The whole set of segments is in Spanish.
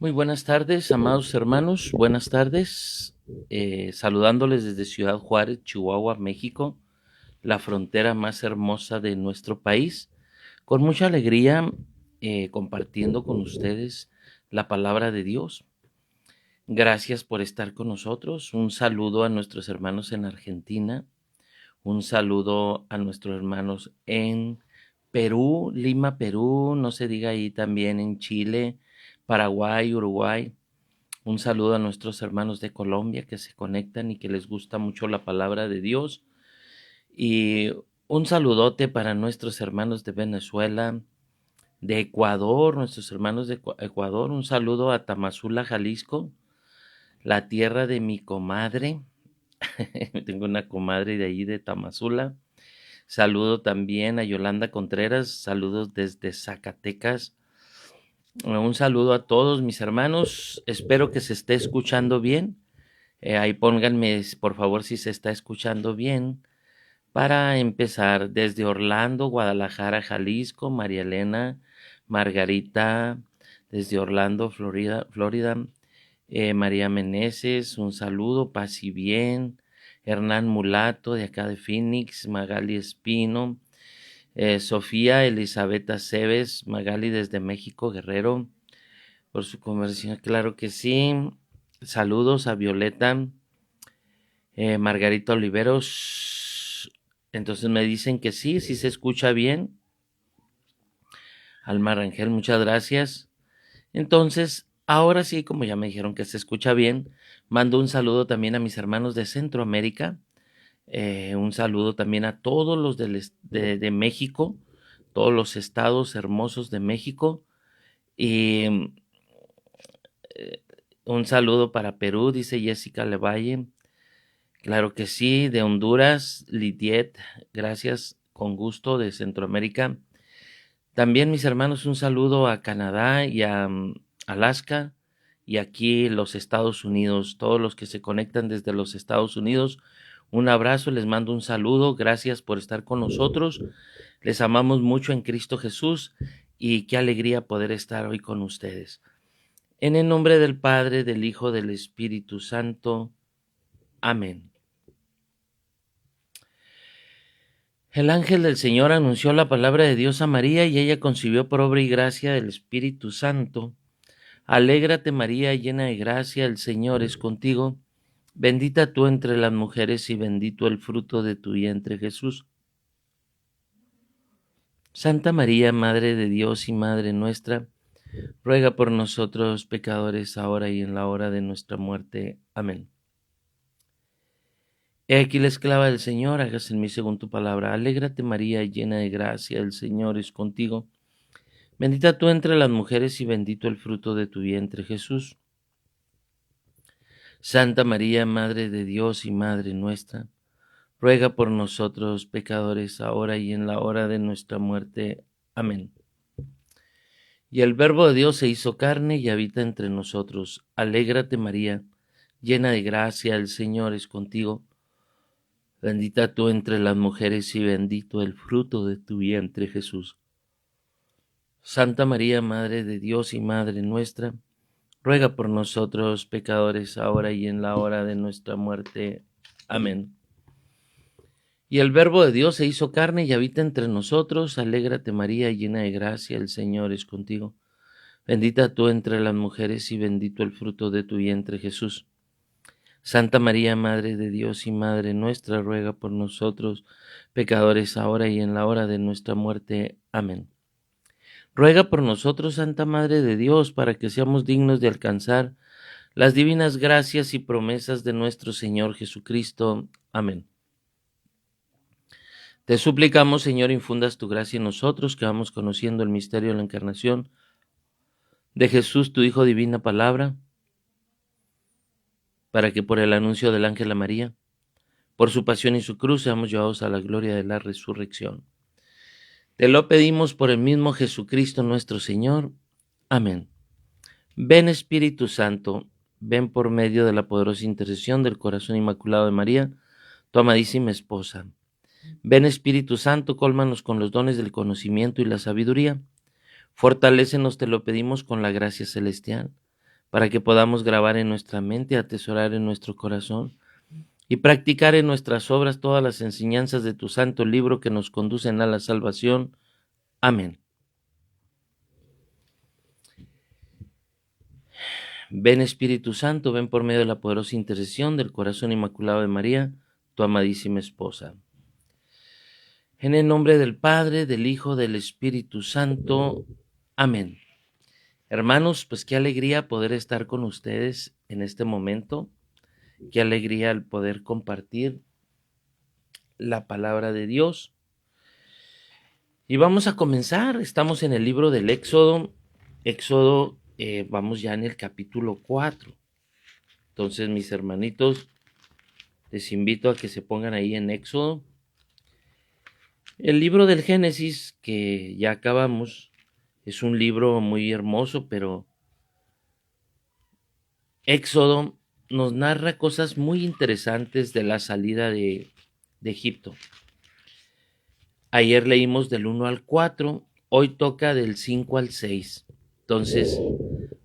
Muy buenas tardes, amados hermanos, buenas tardes. Saludándoles desde Ciudad Juárez, Chihuahua, México, la frontera más hermosa de nuestro país. Con mucha alegría, compartiendo con ustedes la palabra de Dios. Gracias por estar con nosotros. Un saludo a nuestros hermanos en Argentina. Un saludo a nuestros hermanos en Perú, Lima, Perú, no se diga ahí también en Chile, Paraguay, Uruguay. Un saludo a nuestros hermanos de Colombia que se conectan y que les gusta mucho la palabra de Dios. Y un saludote para nuestros hermanos de Venezuela, de Ecuador, nuestros hermanos de Ecuador. Un saludo a Tamazula, Jalisco, la tierra de mi comadre. Tengo una comadre de ahí de Tamazula. Saludo también a Yolanda Contreras. Saludos desde Zacatecas. Un saludo a todos mis hermanos. Espero que se esté escuchando bien. Ahí pónganme, por favor, si se está escuchando bien. Para empezar, desde Orlando, Guadalajara, Jalisco, María Elena, Margarita, desde Orlando, Florida, María Meneses, un saludo, paz y bien. Hernán Mulato, de acá de Phoenix, Magali Espino, Sofía Elizabeth Aceves, Magali desde México, Guerrero, por su conversión, claro que sí. Saludos a Violeta, Margarita Oliveros. Entonces me dicen que sí, sí se escucha bien. Alma Rangel, muchas gracias. Entonces, ahora sí, como ya me dijeron que se escucha bien, mando un saludo también a mis hermanos de Centroamérica. Un saludo también a todos los de México, todos los estados hermosos de México. Y un saludo para Perú, dice Jessica Levalle. Claro que sí, de Honduras, Lidiet, gracias, con gusto, de Centroamérica. También, mis hermanos, un saludo a Canadá y a Alaska y aquí los Estados Unidos, todos los que se conectan desde los Estados Unidos. Un abrazo, les mando un saludo, gracias por estar con nosotros. Les amamos mucho en Cristo Jesús y qué alegría poder estar hoy con ustedes. En el nombre del Padre, del Hijo, del Espíritu Santo. Amén. El ángel del Señor anunció la palabra de Dios a María y ella concibió por obra y gracia del Espíritu Santo. Alégrate María, llena de gracia, el Señor es contigo. Bendita tú entre las mujeres y bendito el fruto de tu vientre Jesús. Santa María, Madre de Dios y Madre nuestra, ruega por nosotros pecadores ahora y en la hora de nuestra muerte. Amén. He aquí la esclava del Señor, hágase en mí según tu palabra. Alégrate María, llena de gracia, el Señor es contigo. Bendita tú entre las mujeres y bendito el fruto de tu vientre Jesús. Santa María, Madre de Dios y Madre nuestra, ruega por nosotros pecadores ahora y en la hora de nuestra muerte. Amén. Y el Verbo de Dios se hizo carne y habita entre nosotros. Alégrate María, llena de gracia, el Señor es contigo. Bendita tú entre las mujeres y bendito el fruto de tu vientre Jesús. Santa María, Madre de Dios y Madre nuestra, ruega por nosotros pecadores ahora y en la hora de nuestra muerte. Amén. Y el Verbo de Dios se hizo carne y habita entre nosotros. Alégrate María, llena de gracia, el Señor es contigo. Bendita tú entre las mujeres y bendito el fruto de tu vientre Jesús. Santa María, Madre de Dios y Madre nuestra, ruega por nosotros pecadores ahora y en la hora de nuestra muerte. Amén. Ruega por nosotros, Santa Madre de Dios, para que seamos dignos de alcanzar las divinas gracias y promesas de nuestro Señor Jesucristo. Amén. Te suplicamos, Señor, infundas tu gracia en nosotros, que vamos conociendo el misterio de la encarnación de Jesús, tu Hijo, divina palabra, para que por el anuncio del ángel a María, por su pasión y su cruz, seamos llevados a la gloria de la resurrección. Te lo pedimos por el mismo Jesucristo nuestro Señor. Amén. Ven Espíritu Santo, ven por medio de la poderosa intercesión del corazón inmaculado de María, tu amadísima esposa. Ven Espíritu Santo, cólmanos con los dones del conocimiento y la sabiduría. Fortalécenos, te lo pedimos, con la gracia celestial, para que podamos grabar en nuestra mente, atesorar en nuestro corazón y practicar en nuestras obras todas las enseñanzas de tu santo libro que nos conducen a la salvación. Amén. Ven Espíritu Santo, ven por medio de la poderosa intercesión del corazón inmaculado de María, tu amadísima esposa. En el nombre del Padre, del Hijo, del Espíritu Santo. Amén. Hermanos, pues qué alegría poder estar con ustedes en este momento. Qué alegría el poder compartir la palabra de Dios. Y vamos a comenzar. Estamos en el libro del Éxodo. Vamos ya en el capítulo 4. Entonces, mis hermanitos, les invito a que se pongan ahí en Éxodo. El libro del Génesis, que ya acabamos, es un libro muy hermoso, pero Éxodo nos narra cosas muy interesantes de la salida de Egipto. Ayer leímos del 1 al 4, hoy toca del 5 al 6. Entonces,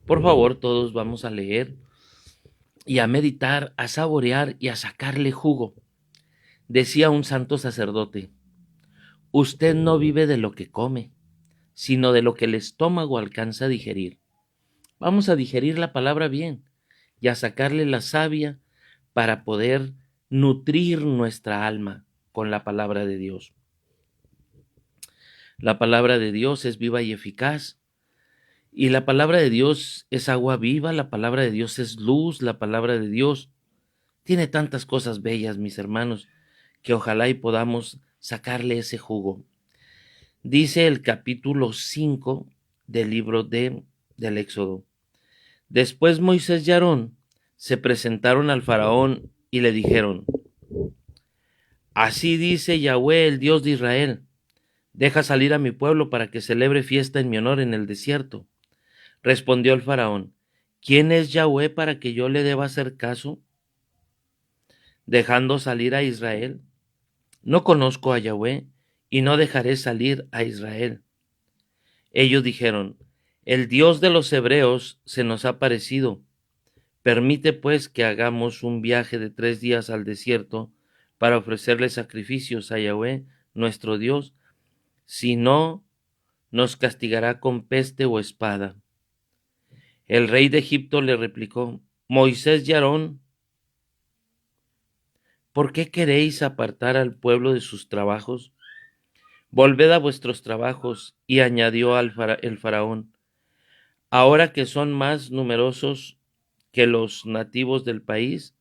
por favor, todos vamos a leer y a meditar, a saborear y a sacarle jugo. Decía un santo sacerdote: usted no vive de lo que come, sino de lo que el estómago alcanza a digerir. Vamos a digerir la palabra bien y a sacarle la savia para poder nutrir nuestra alma con la palabra de Dios. La palabra de Dios es viva y eficaz, y la palabra de Dios es agua viva, la palabra de Dios es luz, la palabra de Dios tiene tantas cosas bellas, mis hermanos, que ojalá y podamos sacarle ese jugo. Dice el capítulo 5 del libro del Éxodo: después Moisés y Aarón se presentaron al faraón y le dijeron: así dice Yahweh, el Dios de Israel: deja salir a mi pueblo para que celebre fiesta en mi honor en el desierto. Respondió el faraón: ¿quién es Yahweh para que yo le deba hacer caso, dejando salir a Israel? No conozco a Yahweh y no dejaré salir a Israel. Ellos dijeron: el Dios de los hebreos se nos ha parecido. Permite pues que hagamos un viaje de 3 días al desierto para ofrecerle sacrificios a Yahweh, nuestro Dios. Si no, nos castigará con peste o espada. El rey de Egipto le replicó: Moisés y Aarón, ¿por qué queréis apartar al pueblo de sus trabajos? Volved a vuestros trabajos. Y añadió el faraón: ahora que son más numerosos que los nativos del país,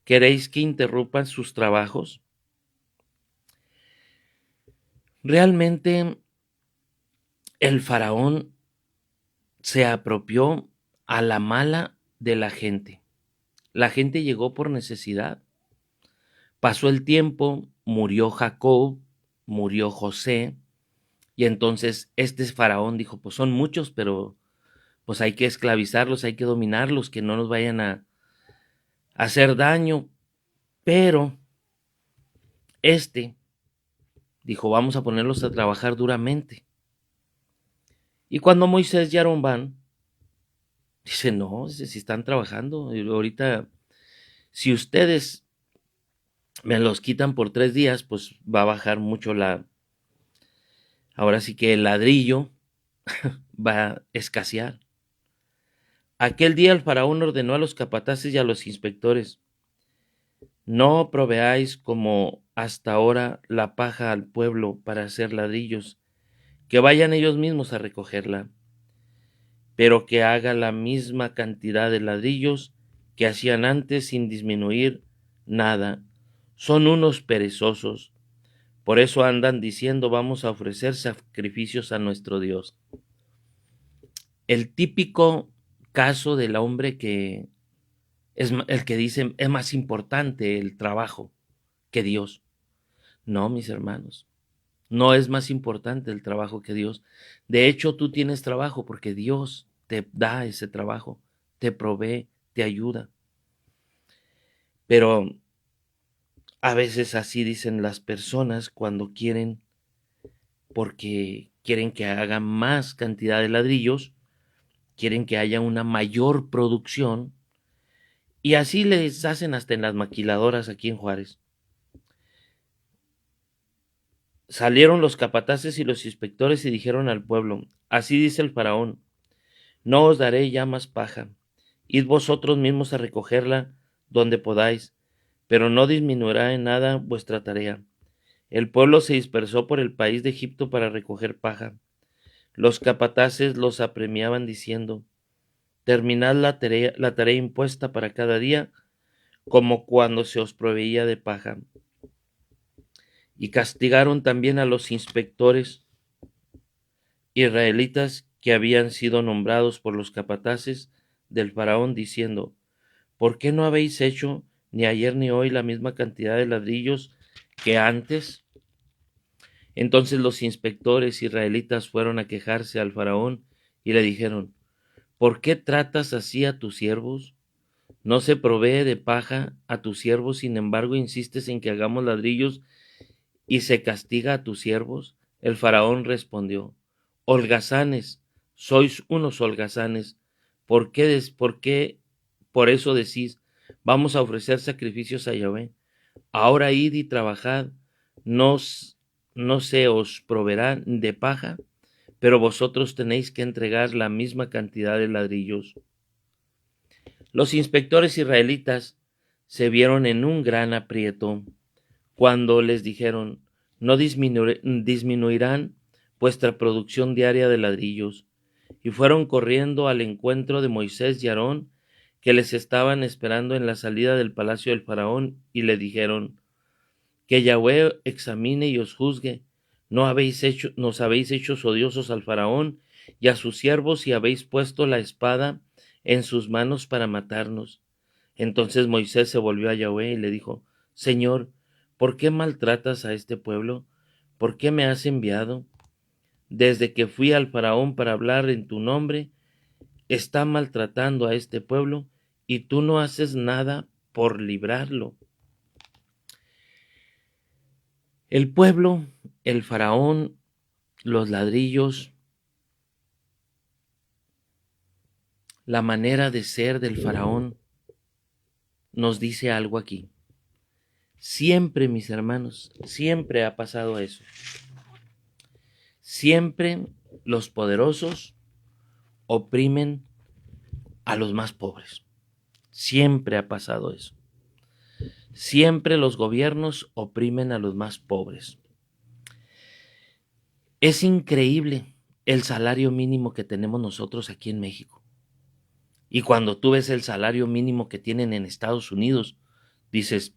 ¿queréis que interrumpan sus trabajos? Realmente el faraón se apropió a la mala de la gente. La gente llegó por necesidad. Pasó el tiempo, murió Jacob, murió José, y entonces este faraón dijo: pues son muchos, pero pues hay que esclavizarlos, hay que dominarlos, que no nos vayan a hacer daño. Pero dijo: vamos a ponerlos a trabajar duramente. Y cuando Moisés y Aarón van, dice: no, si están trabajando, ahorita, si ustedes me los quitan por 3 días, pues va a bajar mucho ahora sí que el ladrillo va a escasear. Aquel día el faraón ordenó a los capataces y a los inspectores: no proveáis como hasta ahora la paja al pueblo para hacer ladrillos, que vayan ellos mismos a recogerla, pero que haga la misma cantidad de ladrillos que hacían antes sin disminuir nada. Son unos perezosos. Por eso andan diciendo: vamos a ofrecer sacrificios a nuestro Dios. El típico caso del hombre que es el que dice: es más importante el trabajo que Dios. No, mis hermanos, no es más importante el trabajo que Dios. De hecho, tú tienes trabajo porque Dios te da ese trabajo, te provee, te ayuda. Pero a veces así dicen las personas cuando porque quieren que haga más cantidad de ladrillos, quieren que haya una mayor producción, y así les hacen hasta en las maquiladoras aquí en Juárez. Salieron los capataces y los inspectores y dijeron al pueblo: así dice el faraón, no os daré ya más paja, id vosotros mismos a recogerla donde podáis, pero no disminuirá en nada vuestra tarea. El pueblo se dispersó por el país de Egipto para recoger paja. Los capataces los apremiaban diciendo: terminad la tarea impuesta para cada día, como cuando se os proveía de paja. Y castigaron también a los inspectores israelitas que habían sido nombrados por los capataces del faraón, diciendo: ¿por qué no habéis hecho ni ayer ni hoy la misma cantidad de ladrillos que antes? Entonces los inspectores israelitas fueron a quejarse al faraón y le dijeron: ¿por qué tratas así a tus siervos? ¿No se provee de paja a tus siervos, sin embargo insistes en que hagamos ladrillos y se castiga a tus siervos? El faraón respondió: holgazanes, sois unos holgazanes. ¿Por eso decís: vamos a ofrecer sacrificios a Yahvé? Ahora id y trabajad, no, no se os proveerá de paja, pero vosotros tenéis que entregar la misma cantidad de ladrillos. Los inspectores israelitas se vieron en un gran aprieto cuando les dijeron: no disminuirán vuestra producción diaria de ladrillos. Y fueron corriendo al encuentro de Moisés y Aarón, que les estaban esperando en la salida del palacio del faraón, y le dijeron: que Yahvé examine y os juzgue. Nos habéis hecho odiosos al faraón y a sus siervos, y habéis puesto la espada en sus manos para matarnos. Entonces Moisés se volvió a Yahvé y le dijo: Señor, ¿por qué maltratas a este pueblo? ¿Por qué me has enviado? Desde que fui al faraón para hablar en tu nombre, está maltratando a este pueblo, y tú no haces nada por librarlo. El pueblo, el faraón, los ladrillos, la manera de ser del faraón nos dice algo aquí. Siempre, mis hermanos, siempre ha pasado eso. Siempre los poderosos oprimen a los más pobres. Siempre ha pasado eso. Siempre los gobiernos oprimen a los más pobres. Es increíble el salario mínimo que tenemos nosotros aquí en México. Y cuando tú ves el salario mínimo que tienen en Estados Unidos, dices: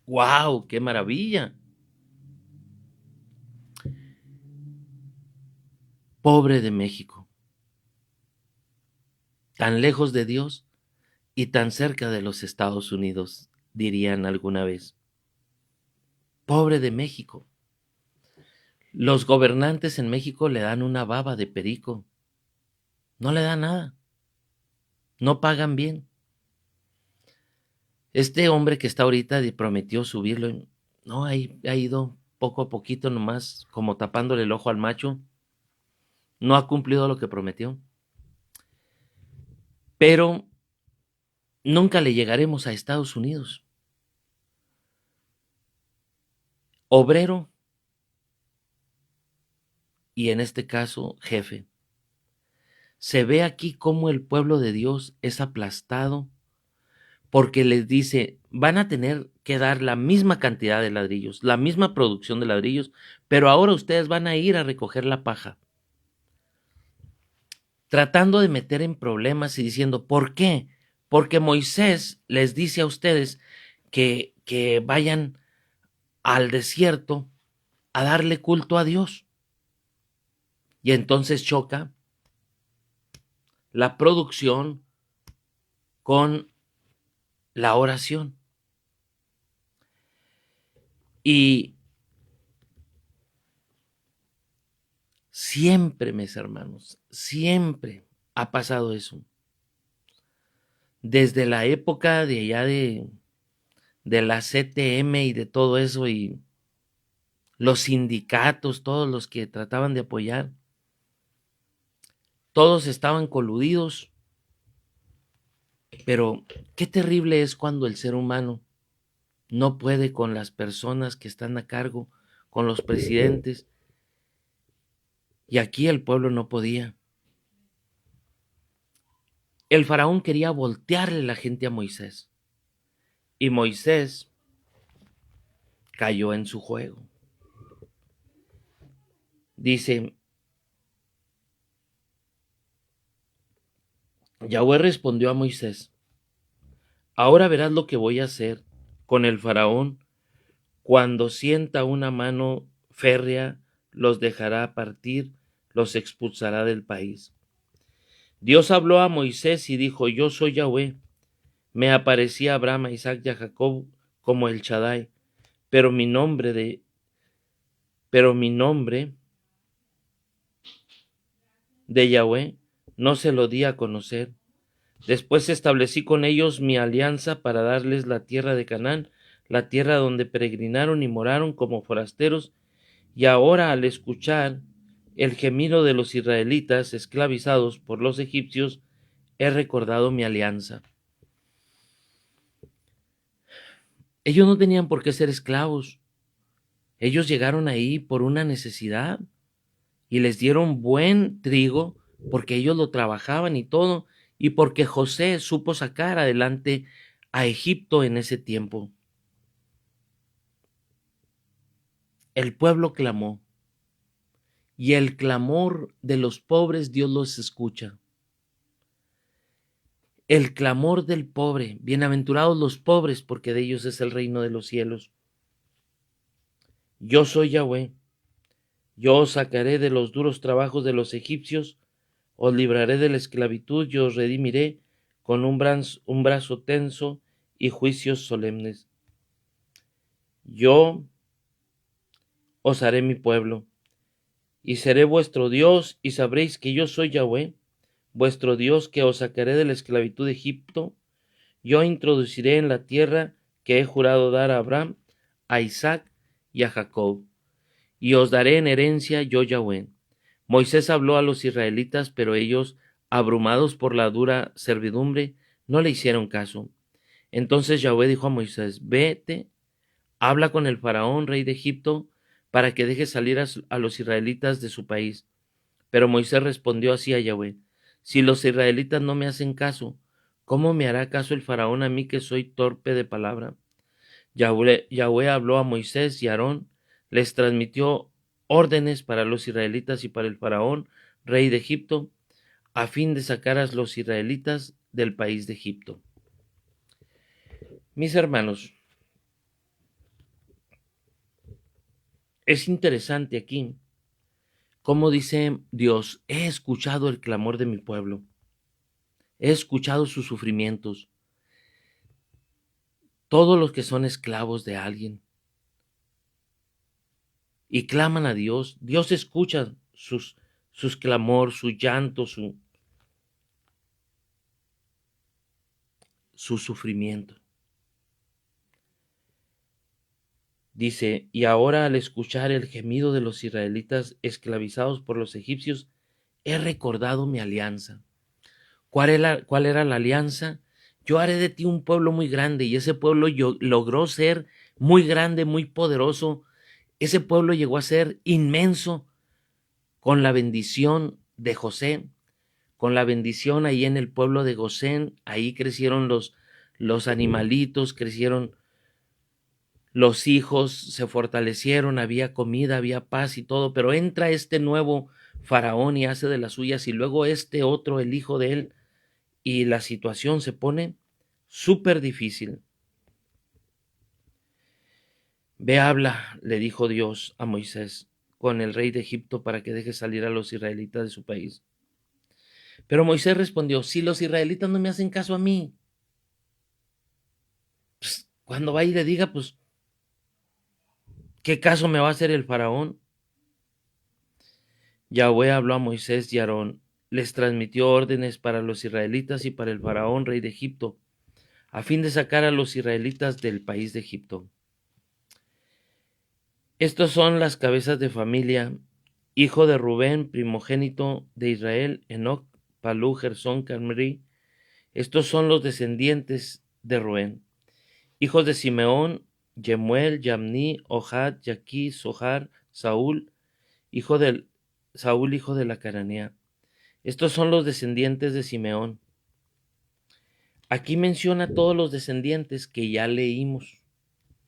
¡wow! ¡Qué maravilla! Pobre de México, tan lejos de Dios y tan cerca de los Estados Unidos, dirían alguna vez. Pobre de México. Los gobernantes en México le dan una baba de perico. No le dan nada. No pagan bien. Este hombre que está ahorita prometió subirlo, no, ha ido poco a poquito nomás, como tapándole el ojo al macho. No ha cumplido lo que prometió. Pero nunca le llegaremos a Estados Unidos. Obrero, y en este caso jefe. Se ve aquí cómo el pueblo de Dios es aplastado, porque les dice: van a tener que dar la misma cantidad de ladrillos, la misma producción de ladrillos, pero ahora ustedes van a ir a recoger la paja. Tratando de meter en problemas y diciendo: ¿por qué? Porque Moisés les dice a ustedes que vayan al desierto a darle culto a Dios. Y entonces choca la producción con la oración. Y siempre, mis hermanos, siempre ha pasado eso. Desde la época de allá de la CTM y de todo eso, y los sindicatos, todos los que trataban de apoyar, todos estaban coludidos, pero qué terrible es cuando el ser humano no puede con las personas que están a cargo, con los presidentes, y aquí el pueblo no podía. El faraón quería voltearle la gente a Moisés, y Moisés cayó en su juego. Dice, Yahweh respondió a Moisés, ahora verás lo que voy a hacer con el faraón cuando sienta una mano férrea, los dejará partir, los expulsará del país. Dios habló a Moisés y dijo, yo soy Yahweh. Me aparecí a Abraham, a Isaac y a Jacob como el Shaddai, pero mi nombre de Yahweh no se lo di a conocer. Después establecí con ellos mi alianza para darles la tierra de Canaán, la tierra donde peregrinaron y moraron como forasteros, y ahora al escuchar el gemido de los israelitas esclavizados por los egipcios, he recordado mi alianza. Ellos no tenían por qué ser esclavos. Ellos llegaron ahí por una necesidad y les dieron buen trigo porque ellos lo trabajaban y todo, y porque José supo sacar adelante a Egipto en ese tiempo. El pueblo clamó, y el clamor de los pobres Dios los escucha. El clamor del pobre, bienaventurados los pobres, porque de ellos es el reino de los cielos. Yo soy Yahweh, yo os sacaré de los duros trabajos de los egipcios, os libraré de la esclavitud y os redimiré con un brazo tenso y juicios solemnes. Yo os haré mi pueblo, y seré vuestro Dios, y sabréis que yo soy Yahweh, vuestro Dios, que os sacaré de la esclavitud de Egipto. Yo introduciré en la tierra que he jurado dar a Abraham, a Isaac y a Jacob, y os daré en herencia yo Yahweh. Moisés habló a los israelitas, pero ellos, abrumados por la dura servidumbre, no le hicieron caso. Entonces Yahweh dijo a Moisés, vete, habla con el faraón, rey de Egipto, para que deje salir a los israelitas de su país. Pero Moisés respondió así a Yahweh, si los israelitas no me hacen caso, ¿cómo me hará caso el faraón a mí que soy torpe de palabra? Yahweh habló a Moisés y a Aarón, les transmitió órdenes para los israelitas y para el faraón, rey de Egipto, a fin de sacar a los israelitas del país de Egipto. Mis hermanos, es interesante aquí cómo dice Dios, he escuchado el clamor de mi pueblo, he escuchado sus sufrimientos, todos los que son esclavos de alguien, y claman a Dios, Dios escucha sus clamor, su llanto, su sufrimiento. Dice, y ahora al escuchar el gemido de los israelitas esclavizados por los egipcios, he recordado mi alianza. ¿Cuál era la alianza? Yo haré de ti un pueblo muy grande, y ese pueblo logró ser muy grande, muy poderoso. Ese pueblo llegó a ser inmenso con la bendición de José, con la bendición ahí en el pueblo de Gosén. Ahí crecieron los animalitos, crecieron los hijos, se fortalecieron, había comida, había paz y todo, pero entra este nuevo faraón y hace de las suyas, y luego este otro, el hijo de él, y la situación se pone súper difícil. Ve, habla, le dijo Dios a Moisés, con el rey de Egipto para que deje salir a los israelitas de su país. Pero Moisés respondió, si los israelitas no me hacen caso a mí, pues, cuando vaya y le diga, pues, ¿qué caso me va a hacer el faraón? Yahweh habló a Moisés y a Aarón, les transmitió órdenes para los israelitas y para el faraón, rey de Egipto, a fin de sacar a los israelitas del país de Egipto. Estos son las cabezas de familia hijo de Rubén, primogénito de Israel, Enoc, Palú, Gersón, Carmrí. Estos son los descendientes de Rubén. Hijos de Simeón, Yemuel, Yamní, Ohad, Yaquí, Sohar, Saúl, hijo de la Cananea. Estos son los descendientes de Simeón. Aquí menciona todos los descendientes que ya leímos.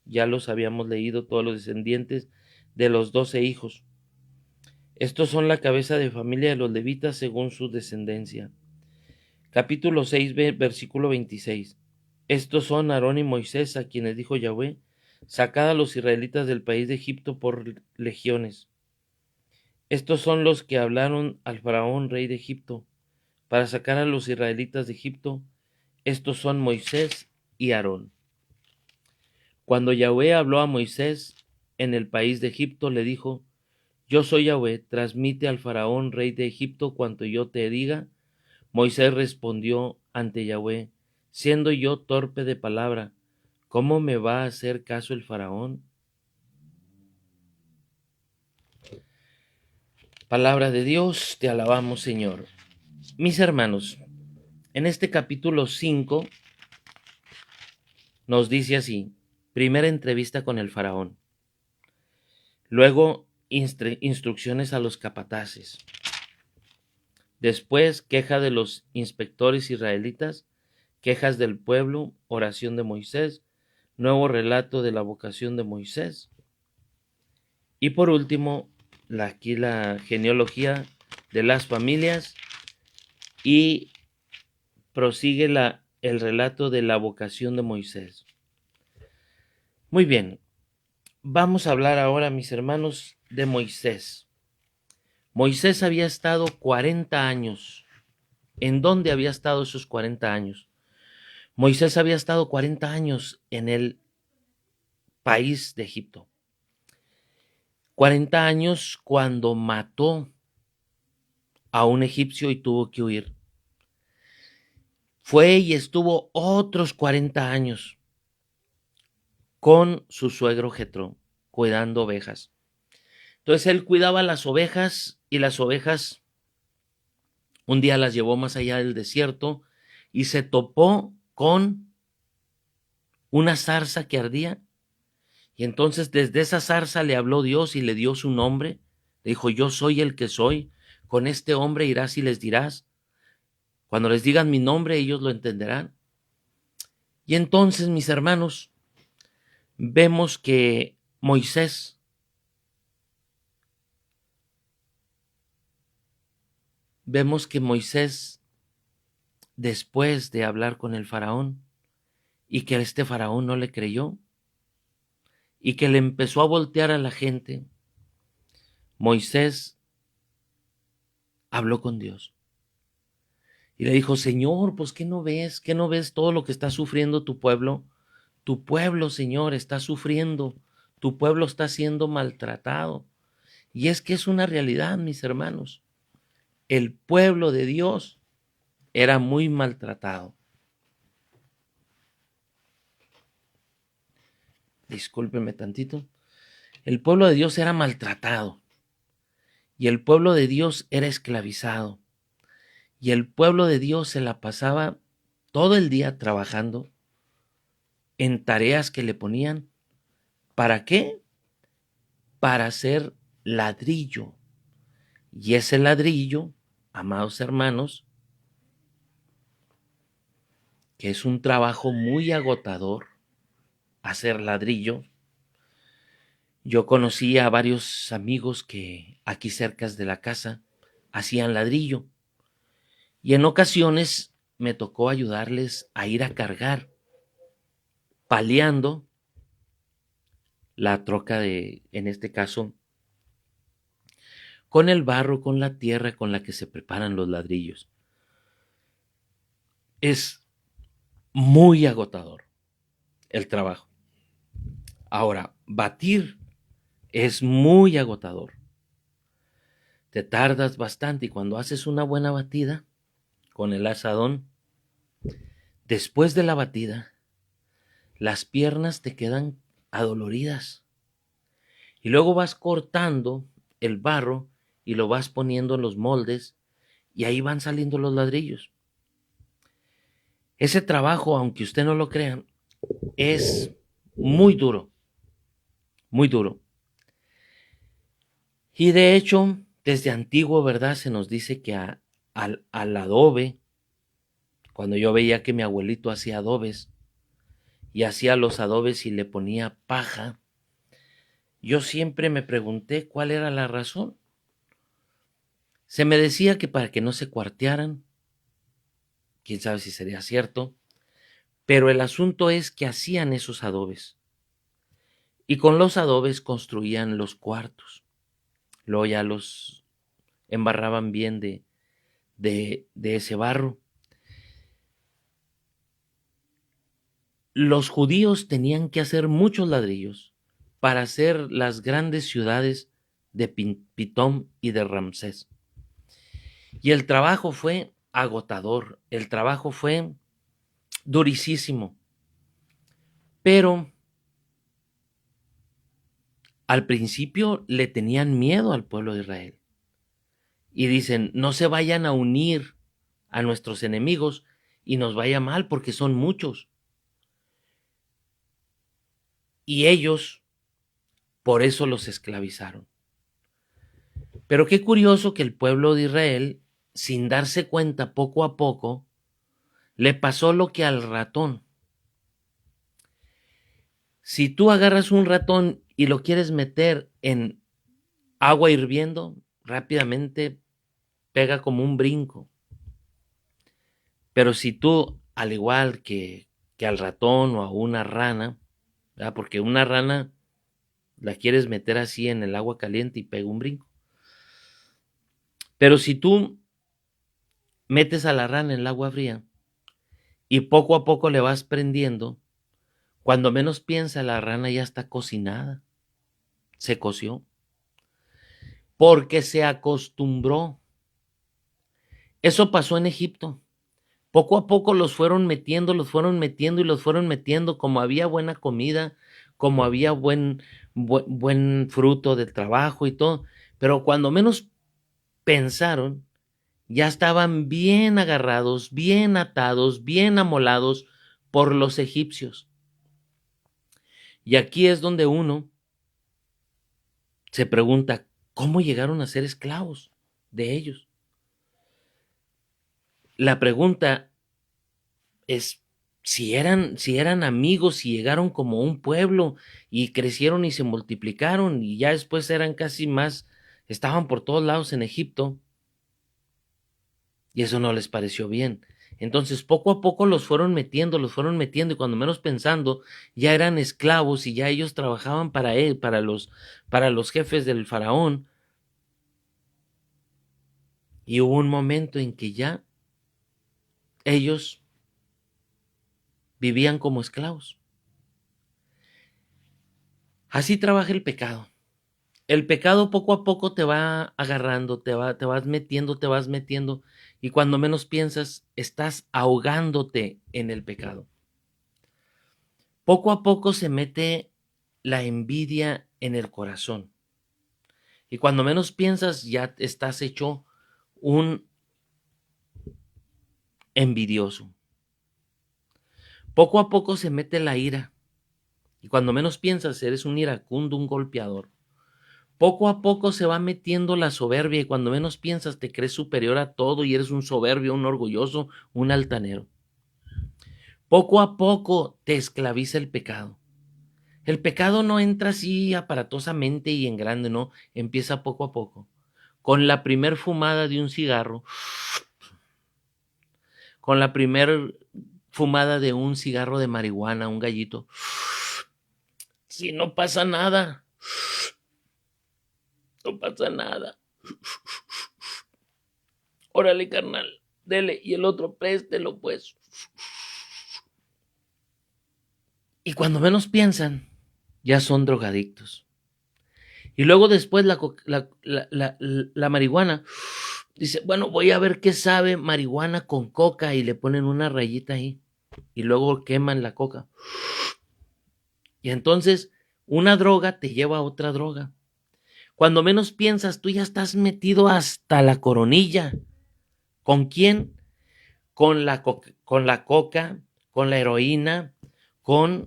Ya los habíamos leído, todos los descendientes de los 12 hijos. Estos son la cabeza de familia de los levitas según su descendencia. Capítulo 6, versículo 26. Estos son Aarón y Moisés, a quienes dijo Yahweh: sacad a los israelitas del país de Egipto por legiones. Estos son los que hablaron al faraón, rey de Egipto, para sacar a los israelitas de Egipto. Estos son Moisés y Aarón. Cuando Yahweh habló a Moisés en el país de Egipto, le dijo: yo soy Yahweh, transmite al faraón, rey de Egipto, cuanto yo te diga. Moisés respondió ante Yahweh: siendo yo torpe de palabra, ¿cómo me va a hacer caso el faraón? Palabra de Dios, te alabamos, Señor. Mis hermanos, en este capítulo 5 nos dice así: primera entrevista con el faraón, luego instrucciones a los capataces, después queja de los inspectores israelitas, quejas del pueblo, oración de Moisés, nuevo relato de la vocación de Moisés, y por último aquí la genealogía de las familias, y prosigue el relato de la vocación de Moisés. Muy bien, vamos a hablar ahora, mis hermanos, de Moisés. Moisés había estado 40 años. ¿En dónde había estado esos 40 años? Moisés había estado 40 años en el país de Egipto. 40 años cuando mató a un egipcio y tuvo que huir. Fue y estuvo otros 40 años con su suegro Jetro, cuidando ovejas. Entonces él cuidaba las ovejas, y las ovejas un día las llevó más allá del desierto y se topó con una zarza que ardía. Y entonces desde esa zarza le habló Dios y le dio su nombre. Le dijo: yo soy el que soy, con este hombre irás y les dirás. Cuando les digan mi nombre, ellos lo entenderán. Y entonces, mis hermanos, vemos que Moisés después de hablar con el faraón, y que este faraón no le creyó, y que le empezó a voltear a la gente, Moisés habló con Dios y le dijo: Señor, pues ¿qué no ves? ¿Qué no ves todo lo que está sufriendo tu pueblo? Tu pueblo, Señor, está sufriendo. Tu pueblo está siendo maltratado. Y es que es una realidad, mis hermanos. El pueblo de Dios era muy maltratado. Discúlpeme tantito. El pueblo de Dios era maltratado. Y el pueblo de Dios era esclavizado. Y el pueblo de Dios se la pasaba todo el día trabajando en tareas que le ponían. ¿Para qué? Para hacer ladrillo. Y ese ladrillo, amados hermanos, que es un trabajo muy agotador, hacer ladrillo. Yo conocí a varios amigos que aquí cerca de la casa hacían ladrillo, y en ocasiones me tocó ayudarles a ir a cargar, paleando la troca en este caso, con el barro, con la tierra con la que se preparan los ladrillos. Es muy agotador el trabajo. Ahora, batir es muy agotador. Te tardas bastante, y cuando haces una buena batida con el asadón, después de la batida, las piernas te quedan adoloridas. Y luego vas cortando el barro y lo vas poniendo en los moldes y ahí van saliendo los ladrillos. Ese trabajo, aunque usted no lo crea, es muy duro, muy duro. Y de hecho, desde antiguo, ¿verdad? Se nos dice que al adobe, cuando yo veía que mi abuelito hacía adobes y hacía los adobes y le ponía paja, yo siempre me pregunté cuál era la razón. Se me decía que para que no se cuartearan, quién sabe si sería cierto, pero el asunto es que hacían esos adobes y con los adobes construían los cuartos. Luego ya los embarraban bien de ese barro. Los judíos tenían que hacer muchos ladrillos para hacer las grandes ciudades de Pitón y de Ramsés. Y el trabajo fue agotador, el trabajo fue durísimo. Pero al principio le tenían miedo al pueblo de Israel. Y dicen, no se vayan a unir a nuestros enemigos y nos vaya mal porque son muchos. Y ellos, por eso los esclavizaron. Pero qué curioso que el pueblo de Israel, sin darse cuenta poco a poco, le pasó lo que al ratón. Si tú agarras un ratón y lo quieres meter en agua hirviendo, rápidamente pega como un brinco. Pero si tú, al igual que al ratón o a una rana, ¿verdad? Porque una rana la quieres meter así en el agua caliente y pega un brinco. Pero si tú metes a la rana en el agua fría y poco a poco le vas prendiendo, cuando menos piensa la rana ya está cocinada, se coció, porque se acostumbró. Eso pasó en Egipto. Poco a poco los fueron metiendo y los fueron metiendo, como había buena comida, como había buen fruto del trabajo y todo, pero cuando menos pensaron, ya estaban bien agarrados, bien atados, bien amolados por los egipcios. Y aquí es donde uno se pregunta, ¿cómo llegaron a ser esclavos de ellos? La pregunta es si eran amigos, si llegaron como un pueblo y crecieron y se multiplicaron y ya después eran casi más, estaban por todos lados en Egipto y eso no les pareció bien. Entonces poco a poco los fueron metiendo y cuando menos pensando ya eran esclavos y ya ellos trabajaban para él, para los jefes del faraón. Y hubo un momento en que ya ellos vivían como esclavos. Así trabaja el pecado. El pecado poco a poco te va agarrando, te vas metiendo, y cuando menos piensas, estás ahogándote en el pecado. Poco a poco se mete la envidia en el corazón. Y cuando menos piensas, ya estás hecho un envidioso. Poco a poco se mete la ira. Y cuando menos piensas, eres un iracundo, un golpeador. Poco a poco se va metiendo la soberbia y cuando menos piensas te crees superior a todo y eres un soberbio, un orgulloso, un altanero. Poco a poco te esclaviza el pecado. El pecado no entra así aparatosamente y en grande, no, empieza poco a poco. Con la primer fumada de un cigarro, con la primer fumada de un cigarro de marihuana, un gallito. Si no pasa nada, no pasa nada. Órale, carnal, dele, y el otro préstelo, pues. Y cuando menos piensan, ya son drogadictos. Y luego después la marihuana, dice, bueno, voy a ver qué sabe marihuana con coca y le ponen una rayita ahí. Y luego queman la coca. Y entonces una droga te lleva a otra droga. Cuando menos piensas, tú ya estás metido hasta la coronilla. ¿Con quién? Con la coca, con la heroína, con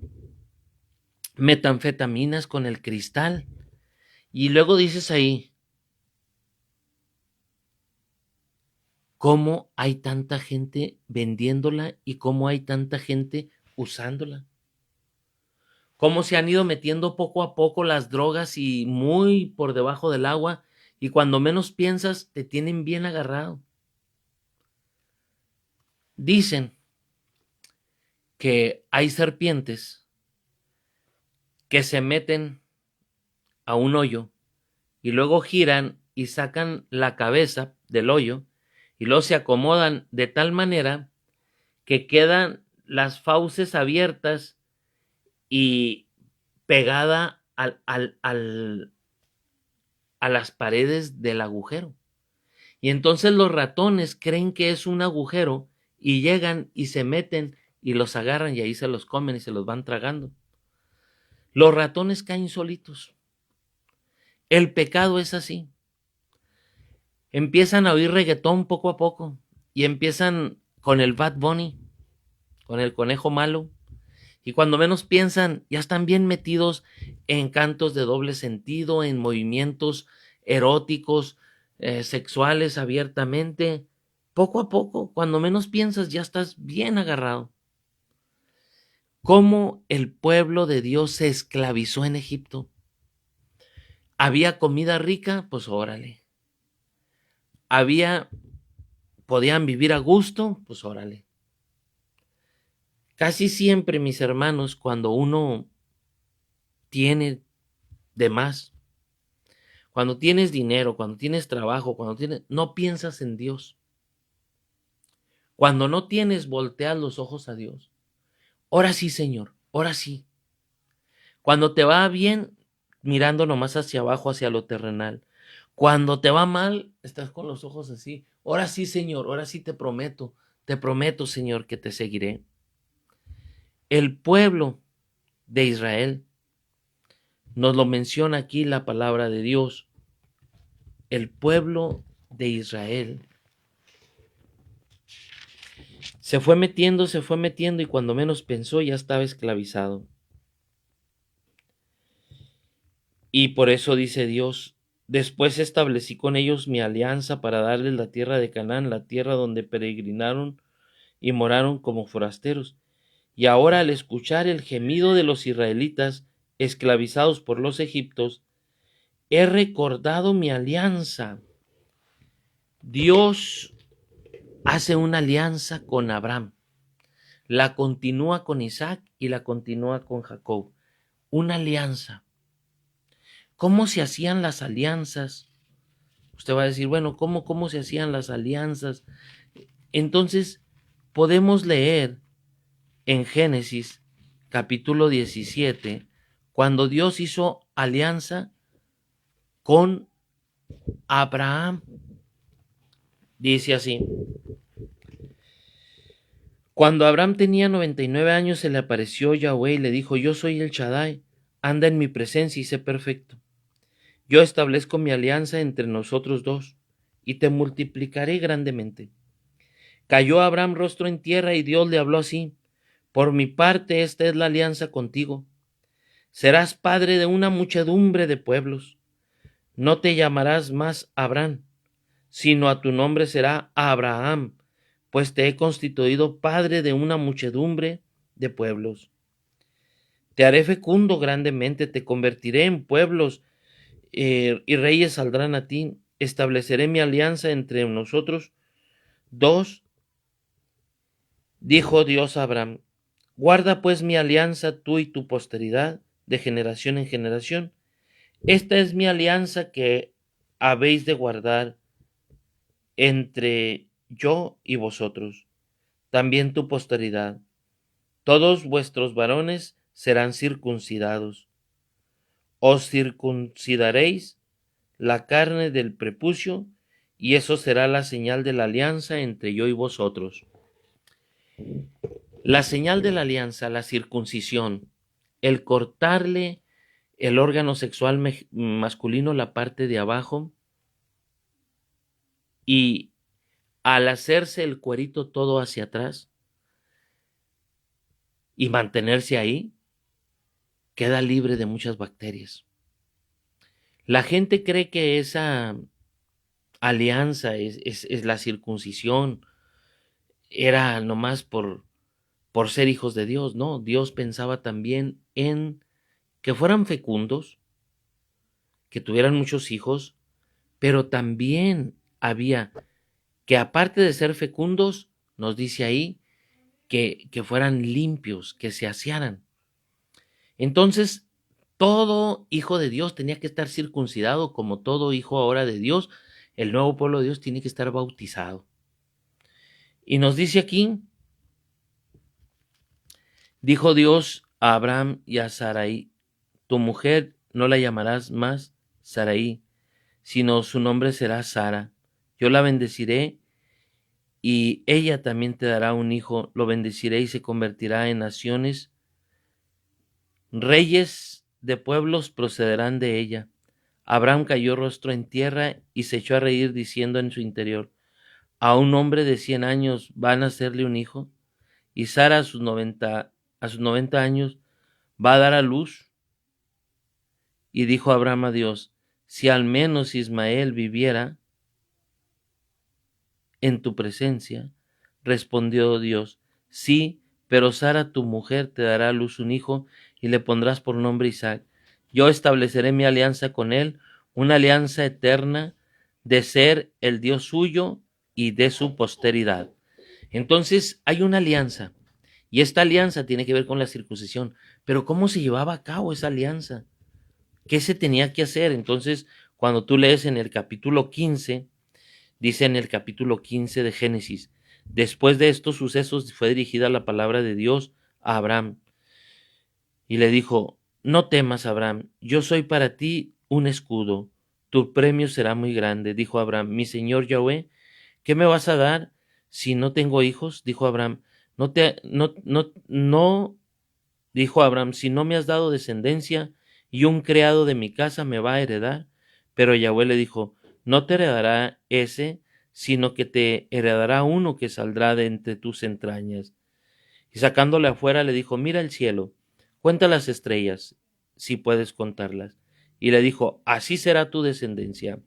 metanfetaminas, con el cristal. Y luego dices ahí, ¿cómo hay tanta gente vendiéndola y cómo hay tanta gente usándola? ¿Cómo se han ido metiendo poco a poco las drogas y muy por debajo del agua? Y cuando menos piensas, te tienen bien agarrado. Dicen que hay serpientes que se meten a un hoyo y luego giran y sacan la cabeza del hoyo y luego se acomodan de tal manera que quedan las fauces abiertas y pegada a las paredes del agujero. Y entonces los ratones creen que es un agujero y llegan y se meten y los agarran y ahí se los comen y se los van tragando. Los ratones caen solitos. El pecado es así. Empiezan a oír reggaetón poco a poco y empiezan con el Bad Bunny, con el conejo malo, y cuando menos piensan ya están bien metidos en cantos de doble sentido, en movimientos eróticos, sexuales abiertamente. Poco a poco, cuando menos piensas ya estás bien agarrado. ¿Cómo el pueblo de Dios se esclavizó en Egipto? ¿Había comida rica? Pues órale. ¿Podían vivir a gusto? Pues órale. Casi siempre, mis hermanos, cuando uno tiene de más, cuando tienes dinero, cuando tienes trabajo, no piensas en Dios. Cuando no tienes, volteas los ojos a Dios. Ahora sí, Señor, ahora sí. Cuando te va bien, mirando nomás hacia abajo, hacia lo terrenal. Cuando te va mal, estás con los ojos así. Ahora sí, Señor, ahora sí te prometo, Señor, que te seguiré. El pueblo de Israel, nos lo menciona aquí la palabra de Dios. El pueblo de Israel se fue metiendo y cuando menos pensó ya estaba esclavizado. Y por eso dice Dios, después establecí con ellos mi alianza para darles la tierra de Canaán, la tierra donde peregrinaron y moraron como forasteros. Y ahora al escuchar el gemido de los israelitas esclavizados por los egipcios, he recordado mi alianza. Dios hace una alianza con Abraham, la continúa con Isaac y la continúa con Jacob. Una alianza. ¿Cómo se hacían las alianzas? Usted va a decir, bueno, ¿cómo se hacían las alianzas? Entonces, podemos leer en Génesis capítulo 17, cuando Dios hizo alianza con Abraham. Dice así: cuando Abraham tenía 99 años, se le apareció Yahweh y le dijo: yo soy el Shaddai, anda en mi presencia y sé perfecto. Yo establezco mi alianza entre nosotros dos y te multiplicaré grandemente. Cayó Abraham rostro en tierra y Dios le habló así: por mi parte, esta es la alianza contigo. Serás padre de una muchedumbre de pueblos. No te llamarás más Abraham, sino a tu nombre será Abraham, pues te he constituido padre de una muchedumbre de pueblos. Te haré fecundo grandemente, te convertiré en pueblos y reyes saldrán a ti. Estableceré mi alianza entre nosotros dos, dijo Dios a Abraham. Guarda pues mi alianza tú y tu posteridad de generación en generación. Esta es mi alianza que habéis de guardar entre yo y vosotros, también tu posteridad. Todos vuestros varones serán circuncidados. Os circuncidaréis la carne del prepucio, y eso será la señal de la alianza entre yo y vosotros. La señal de la alianza, la circuncisión, el cortarle el órgano sexual masculino, la parte de abajo, y al hacerse el cuerito todo hacia atrás y mantenerse ahí, queda libre de muchas bacterias. La gente cree que esa alianza es la circuncisión, era nomás por ser hijos de Dios. No, Dios pensaba también en que fueran fecundos, que tuvieran muchos hijos, pero también había que, aparte de ser fecundos, nos dice ahí que fueran limpios, que se asearan. Entonces, todo hijo de Dios tenía que estar circuncidado, como todo hijo ahora de Dios. El nuevo pueblo de Dios tiene que estar bautizado. Y nos dice aquí, dijo Dios a Abraham y a Sarai: tu mujer no la llamarás más Sarai, sino su nombre será Sara. Yo la bendeciré y ella también te dará un hijo. Lo bendeciré y se convertirá en naciones. Reyes de pueblos procederán de ella. Abraham cayó rostro en tierra y se echó a reír, diciendo en su interior: a un hombre de 100 años va a nacerle un hijo, y Sara a sus 90 años va a dar a luz. Y dijo Abraham a Dios: si al menos Ismael viviera en tu presencia. Respondió Dios: sí, pero Sara tu mujer te dará a luz un hijo y le pondrás por nombre Isaac. Yo estableceré mi alianza con él, una alianza eterna de ser el Dios suyo y de su posteridad. Entonces hay una alianza, y esta alianza tiene que ver con la circuncisión. Pero ¿cómo se llevaba a cabo esa alianza? ¿Qué se tenía que hacer? Entonces, cuando tú lees en el capítulo 15, dice en el capítulo 15 de Génesis: después de estos sucesos fue dirigida la palabra de Dios a Abraham, y le dijo: no temas, Abraham, yo soy para ti un escudo, tu premio será muy grande. Dijo Abraham: mi señor Yahweh, ¿qué me vas a dar si no tengo hijos? Dijo Abraham: no, dijo Abraham, si no me has dado descendencia, y un criado de mi casa me va a heredar. Pero Yahweh le dijo: no te heredará ese, sino que te heredará uno que saldrá de entre tus entrañas. Y sacándole afuera le dijo: mira el cielo, cuenta las estrellas, si puedes contarlas. Y le dijo: así será tu descendencia.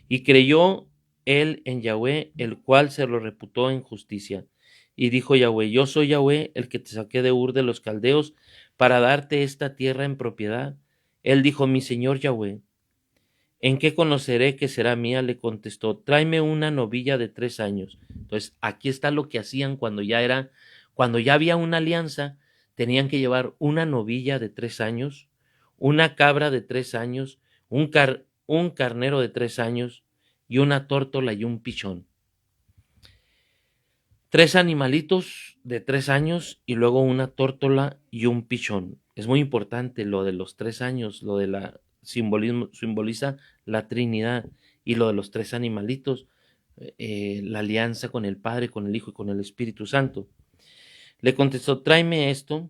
Y creyó él en Yahweh, el cual se lo reputó en justicia. Y dijo Yahweh: yo soy Yahweh, el que te saqué de Ur de los Caldeos para darte esta tierra en propiedad. Él dijo: mi señor Yahweh, ¿en qué conoceré que será mía? Le contestó: tráeme una novilla de 3 años. Entonces, aquí está lo que hacían cuando ya había una alianza. Tenían que llevar una novilla de 3 años, una cabra de 3 años, un carnero de 3 años, y una tórtola y un pichón. 3 animalitos de 3 años y luego una tórtola y un pichón. Es muy importante lo de los 3 años, lo de la simbolismo, simboliza la Trinidad, y lo de los 3 animalitos, la alianza con el Padre, con el Hijo y con el Espíritu Santo. Le contestó: tráeme esto.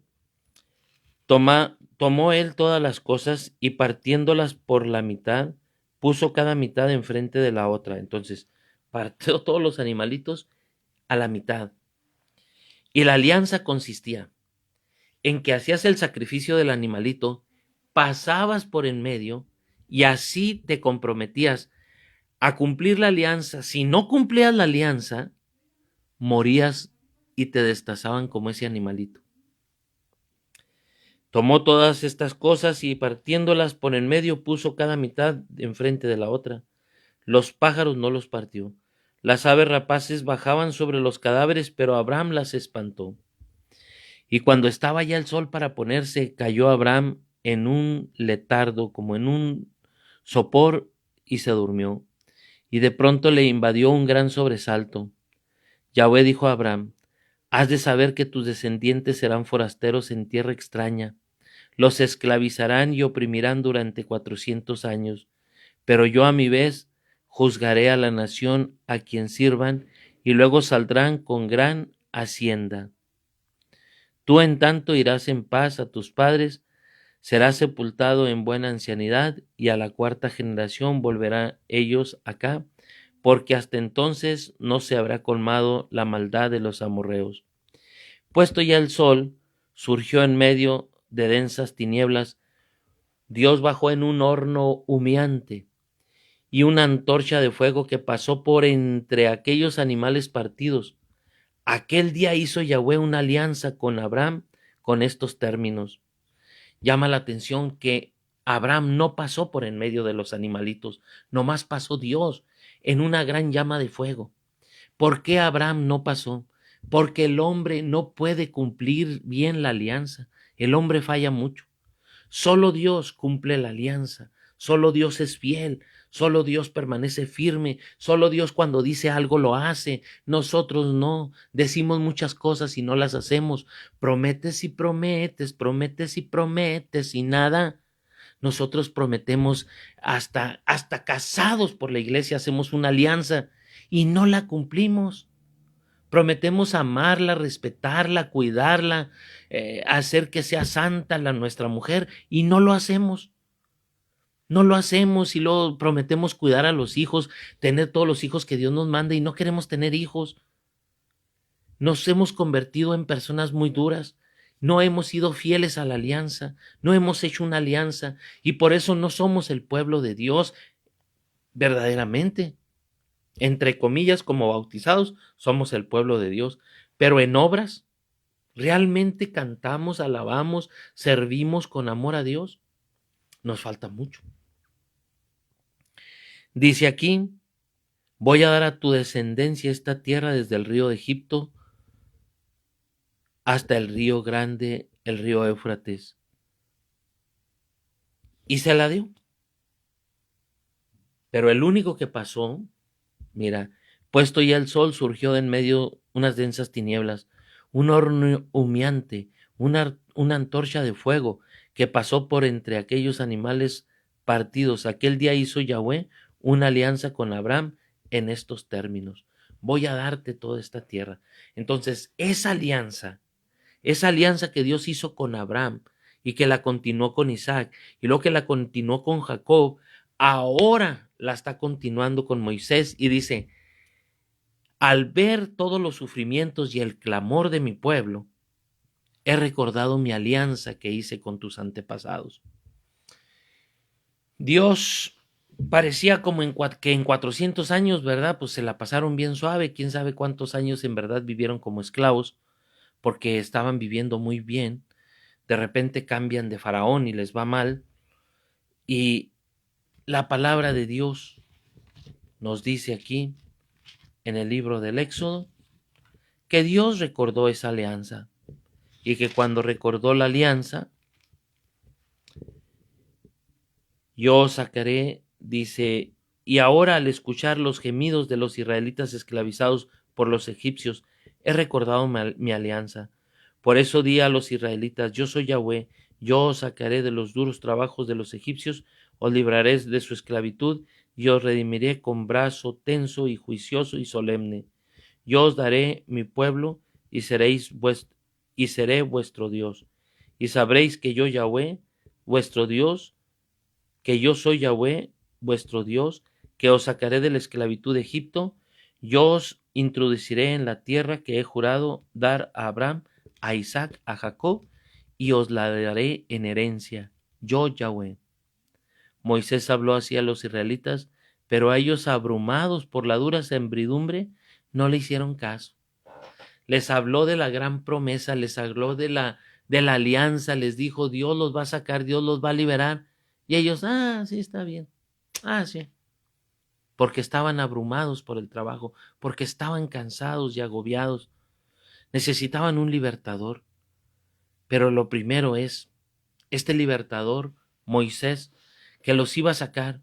Tomó él todas las cosas y partiéndolas por la mitad, puso cada mitad enfrente de la otra. Entonces, partió todos los animalitos a la mitad. Y la alianza consistía en que hacías el sacrificio del animalito, pasabas por en medio y así te comprometías a cumplir la alianza. Si no cumplías la alianza, morías y te destazaban como ese animalito. Tomó todas estas cosas y partiéndolas por en medio puso cada mitad enfrente de la otra. Los pájaros no los partió. Las aves rapaces bajaban sobre los cadáveres, pero Abraham las espantó. Y cuando estaba ya el sol para ponerse, cayó Abraham en un letardo, como en un sopor, y se durmió. Y de pronto le invadió un gran sobresalto. Yahweh dijo a Abraham: has de saber que tus descendientes serán forasteros en tierra extraña. Los esclavizarán y oprimirán durante 400 años. Pero yo a mi vez juzgaré a la nación a quien sirvan, y luego saldrán con gran hacienda. Tú en tanto irás en paz a tus padres, será sepultado en buena ancianidad, y a la cuarta generación volverán ellos acá, porque hasta entonces no se habrá colmado la maldad de los amorreos. Puesto ya el sol, surgió en medio de densas tinieblas. Dios bajó en un horno humeante y una antorcha de fuego que pasó por entre aquellos animales partidos. Aquel día hizo Yahweh una alianza con Abraham con estos términos. Llama la atención que Abraham no pasó por en medio de los animalitos, nomás pasó Dios en una gran llama de fuego. ¿Por qué Abraham no pasó? Porque el hombre no puede cumplir bien la alianza. El hombre falla mucho. Solo Dios cumple la alianza. Solo Dios es fiel. Solo Dios permanece firme. Solo Dios cuando dice algo lo hace. Nosotros no. Decimos muchas cosas y no las hacemos. Prometes y prometes, prometes y prometes y nada. Nosotros prometemos hasta casados por la iglesia hacemos una alianza y no la cumplimos. Prometemos amarla, respetarla, cuidarla, hacer que sea santa nuestra mujer y no lo hacemos. No lo hacemos y luego prometemos cuidar a los hijos, tener todos los hijos que Dios nos manda y no queremos tener hijos. Nos hemos convertido en personas muy duras. No hemos sido fieles a la alianza, no hemos hecho una alianza y por eso no somos el pueblo de Dios verdaderamente. Entre comillas, como bautizados, somos el pueblo de Dios, pero en obras, ¿realmente cantamos, alabamos, servimos con amor a Dios? Nos falta mucho. Dice aquí, voy a dar a tu descendencia esta tierra desde el río de Egipto hasta el río grande, el río Éufrates. Y se la dio. Pero el único que pasó, mira, puesto ya el sol, surgió de en medio unas densas tinieblas, un horno humeante, una antorcha de fuego que pasó por entre aquellos animales partidos. Aquel día hizo Yahweh una alianza con Abraham en estos términos. Voy a darte toda esta tierra. Entonces, esa alianza que Dios hizo con Abraham y que la continuó con Isaac y luego que la continuó con Jacob, ahora la está continuando con Moisés y dice, al ver todos los sufrimientos y el clamor de mi pueblo, he recordado mi alianza que hice con tus antepasados. Dios parecía como que en 400 años, ¿verdad? Pues se la pasaron bien suave, quién sabe cuántos años en verdad vivieron como esclavos, porque estaban viviendo muy bien. De repente cambian de faraón y les va mal. Y la palabra de Dios nos dice aquí, en el libro del Éxodo, que Dios recordó esa alianza y que cuando recordó la alianza, yo sacaré, dice, y ahora al escuchar los gemidos de los israelitas esclavizados por los egipcios, he recordado mi alianza. Por eso di a los israelitas, yo soy Yahweh, yo os sacaré de los duros trabajos de los egipcios, os libraré de su esclavitud y os redimiré con brazo tenso y juicioso y solemne. Yo os daré mi pueblo y seré vuestro Dios. Y sabréis que yo Yahweh, vuestro Dios, que yo soy Yahweh, vuestro Dios, que os sacaré de la esclavitud de Egipto, yo os introduciré en la tierra que he jurado dar a Abraham, a Isaac, a Jacob, y os la daré en herencia, yo Yahweh. Moisés habló así a los israelitas, pero a ellos, abrumados por la dura servidumbre, no le hicieron caso. Les habló de la gran promesa, les habló de la alianza, les dijo, Dios los va a sacar, Dios los va a liberar. Y ellos, sí, está bien. Sí. Porque estaban abrumados por el trabajo, porque estaban cansados y agobiados. Necesitaban un libertador. Pero lo primero es, este libertador, Moisés, que los iba a sacar,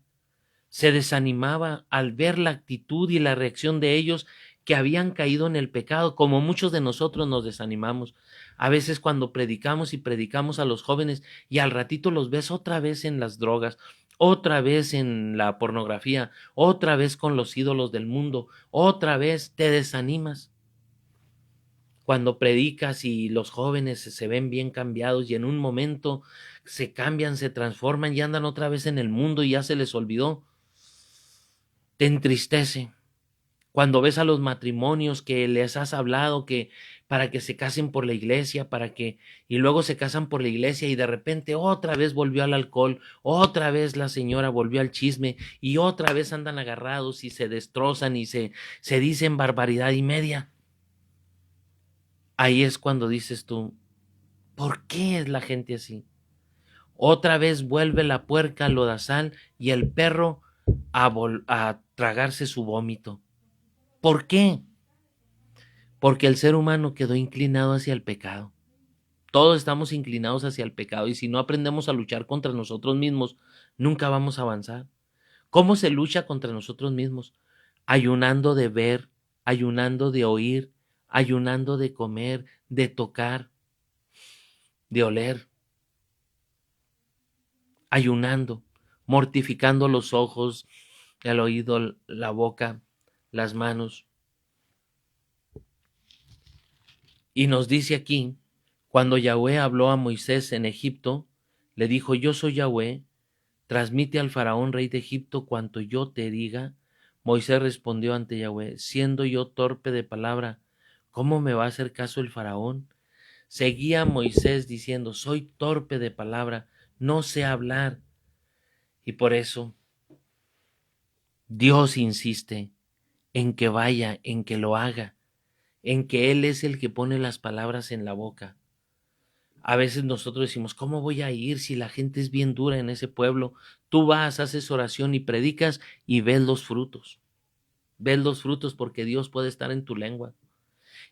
se desanimaba al ver la actitud y la reacción de ellos que habían caído en el pecado, como muchos de nosotros nos desanimamos. A veces cuando predicamos y predicamos a los jóvenes y al ratito los ves otra vez en las drogas, otra vez en la pornografía, otra vez con los ídolos del mundo, otra vez te desanimas. Cuando predicas y los jóvenes se ven bien cambiados y en un momento se cambian, se transforman y andan otra vez en el mundo y ya se les olvidó. Te entristece cuando ves a los matrimonios que les has hablado que para que se casen por la iglesia, y luego se casan por la iglesia y de repente otra vez volvió al alcohol, otra vez la señora volvió al chisme y otra vez andan agarrados y se destrozan y se dicen barbaridad y media. Ahí es cuando dices tú, ¿por qué es la gente así? Otra vez vuelve la puerca al lodazal y el perro a tragarse su vómito. ¿Por qué? Porque el ser humano quedó inclinado hacia el pecado. Todos estamos inclinados hacia el pecado y si no aprendemos a luchar contra nosotros mismos, nunca vamos a avanzar. ¿Cómo se lucha contra nosotros mismos? Ayunando de ver, ayunando de oír, ayunando de comer, de tocar, de oler, ayunando, mortificando los ojos, el oído, la boca, las manos. Y nos dice aquí, cuando Yahweh habló a Moisés en Egipto, le dijo, yo soy Yahweh, transmite al faraón rey de Egipto cuanto yo te diga. Moisés respondió ante Yahweh, siendo yo torpe de palabra, ¿cómo me va a hacer caso el faraón? Seguía Moisés diciendo, soy torpe de palabra, no sé hablar. Y por eso Dios insiste en que vaya, en que lo haga, en que Él es el que pone las palabras en la boca. A veces nosotros decimos, ¿cómo voy a ir si la gente es bien dura en ese pueblo? Tú vas, haces oración y predicas y ves los frutos. Ves los frutos porque Dios puede estar en tu lengua.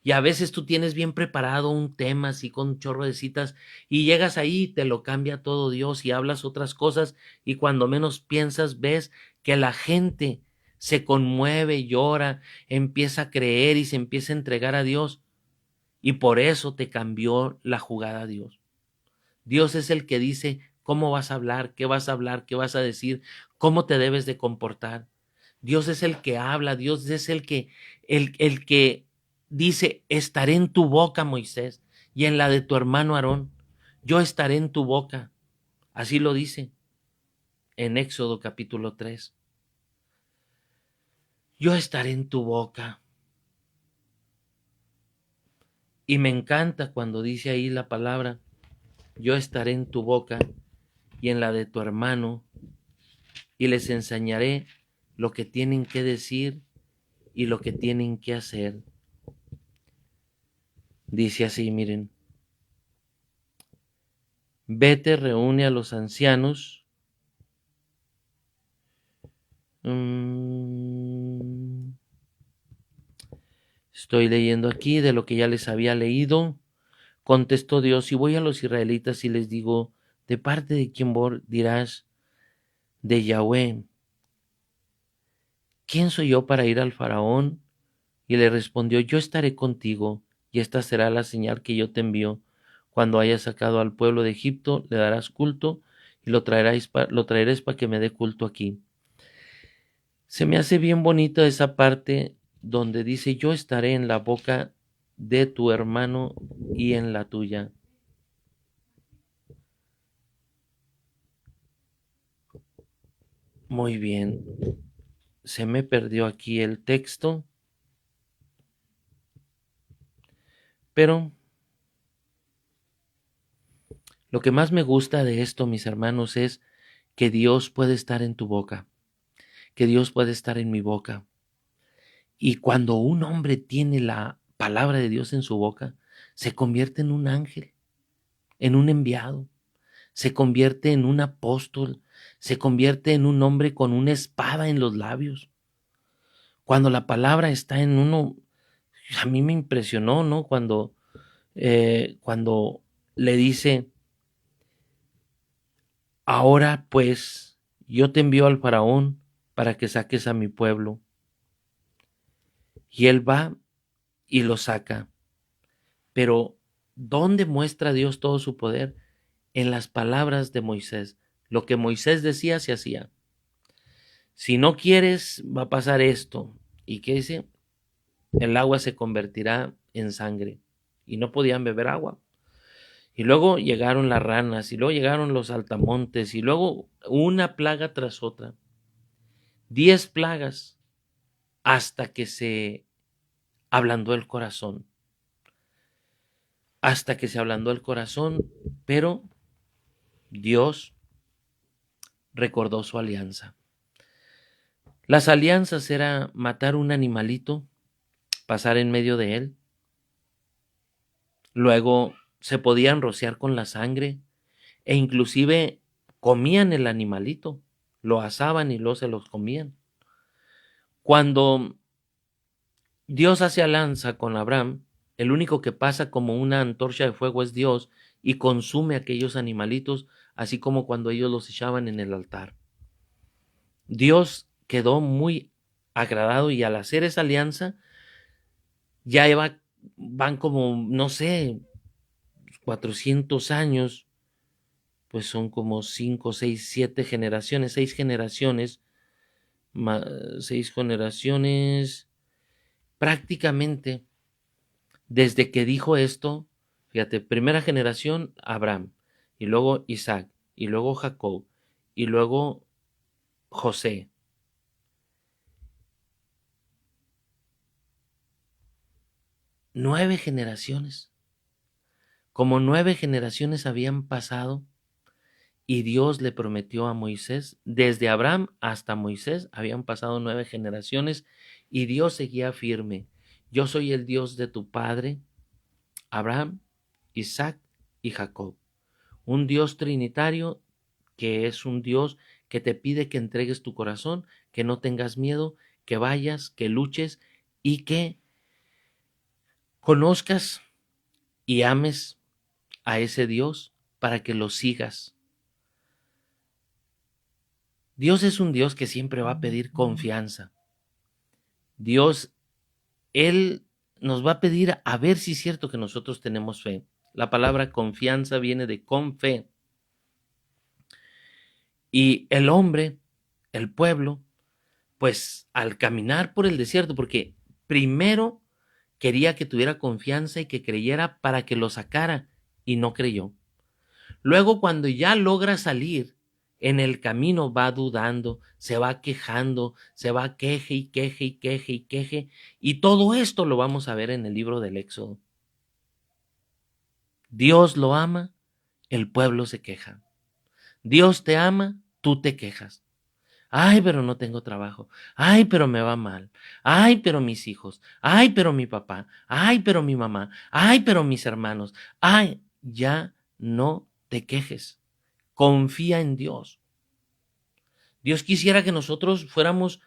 Y a veces tú tienes bien preparado un tema así con un chorro de citas y llegas ahí y te lo cambia todo Dios y hablas otras cosas y cuando menos piensas ves que la gente se conmueve, llora, empieza a creer y se empieza a entregar a Dios y por eso te cambió la jugada Dios. Dios es el que dice cómo vas a hablar, qué vas a hablar, qué vas a decir, cómo te debes de comportar. Dios es el que habla, Dios es el que dice, estaré en tu boca, Moisés, y en la de tu hermano Aarón, yo estaré en tu boca. Así lo dice en Éxodo capítulo 3. Yo estaré en tu boca. Y me encanta cuando dice ahí la palabra, yo estaré en tu boca y en la de tu hermano, y les enseñaré lo que tienen que decir y lo que tienen que hacer. Dice así, miren, vete, reúne a los ancianos. Estoy leyendo aquí de lo que ya les había leído. Contestó Dios, y voy a los israelitas y les digo, ¿de parte de quién dirás? De Yahweh. ¿Quién soy yo para ir al faraón? Y le respondió, yo estaré contigo, y esta será la señal que yo te envío. Cuando hayas sacado al pueblo de Egipto, le darás culto, y lo traerás para que me dé culto aquí. Se me hace bien bonita esa parte donde dice, yo estaré en la boca de tu hermano y en la tuya. Muy bien, se me perdió aquí el texto, pero lo que más me gusta de esto, mis hermanos, es que Dios puede estar en tu boca, que Dios puede estar en mi boca. Y cuando un hombre tiene la palabra de Dios en su boca, se convierte en un ángel, en un enviado, se convierte en un apóstol, se convierte en un hombre con una espada en los labios. Cuando la palabra está en uno, a mí me impresionó, ¿no? Cuando le dice, ahora pues yo te envío al faraón para que saques a mi pueblo. Y él va y lo saca. Pero ¿dónde muestra Dios todo su poder? En las palabras de Moisés. Lo que Moisés decía se hacía. Si no quieres, va a pasar esto. ¿Y qué dice? El agua se convertirá en sangre. Y no podían beber agua. Y luego llegaron las ranas, y luego llegaron los saltamontes, y luego una plaga tras otra. 10 plagas hasta que se ablandó el corazón. Hasta que se ablandó el corazón, pero Dios recordó su alianza. Las alianzas era matar un animalito, pasar en medio de él, luego se podían rociar con la sangre e inclusive comían el animalito, lo asaban y luego se los comían. Cuando Dios hace alianza con Abraham, el único que pasa como una antorcha de fuego es Dios y consume aquellos animalitos, así como cuando ellos los echaban en el altar. Dios quedó muy agradado y al hacer esa alianza, ya van como, no sé, 400 años, pues son como 5, 6, 7 generaciones, 6 generaciones, 6 generaciones, prácticamente desde que dijo esto, fíjate, primera generación Abraham, y luego Isaac, y luego Jacob, y luego José. Nueve generaciones. Como 9 generaciones habían pasado y Dios le prometió a Moisés, desde Abraham hasta Moisés habían pasado 9 generaciones y Dios seguía firme. Yo soy el Dios de tu padre, Abraham, Isaac y Jacob. Un Dios trinitario que es un Dios que te pide que entregues tu corazón, que no tengas miedo, que vayas, que luches y que conozcas y ames a ese Dios para que lo sigas. Dios es un Dios que siempre va a pedir confianza. Dios, Él nos va a pedir a ver si es cierto que nosotros tenemos fe. La palabra confianza viene de con fe. Y el hombre, el pueblo, pues al caminar por el desierto, porque primero quería que tuviera confianza y que creyera para que lo sacara y no creyó. Luego cuando ya logra salir, en el camino va dudando, se va quejando, se va queje y queje y queje y queje. Y todo esto lo vamos a ver en el libro del Éxodo. Dios lo ama, el pueblo se queja. Dios te ama, tú te quejas. Ay, pero no tengo trabajo. Ay, pero me va mal. Ay, pero mis hijos. Ay, pero mi papá. Ay, pero mi mamá. Ay, pero mis hermanos. Ay, ya no te quejes. Confía en Dios. Dios quisiera que nosotros fuéramos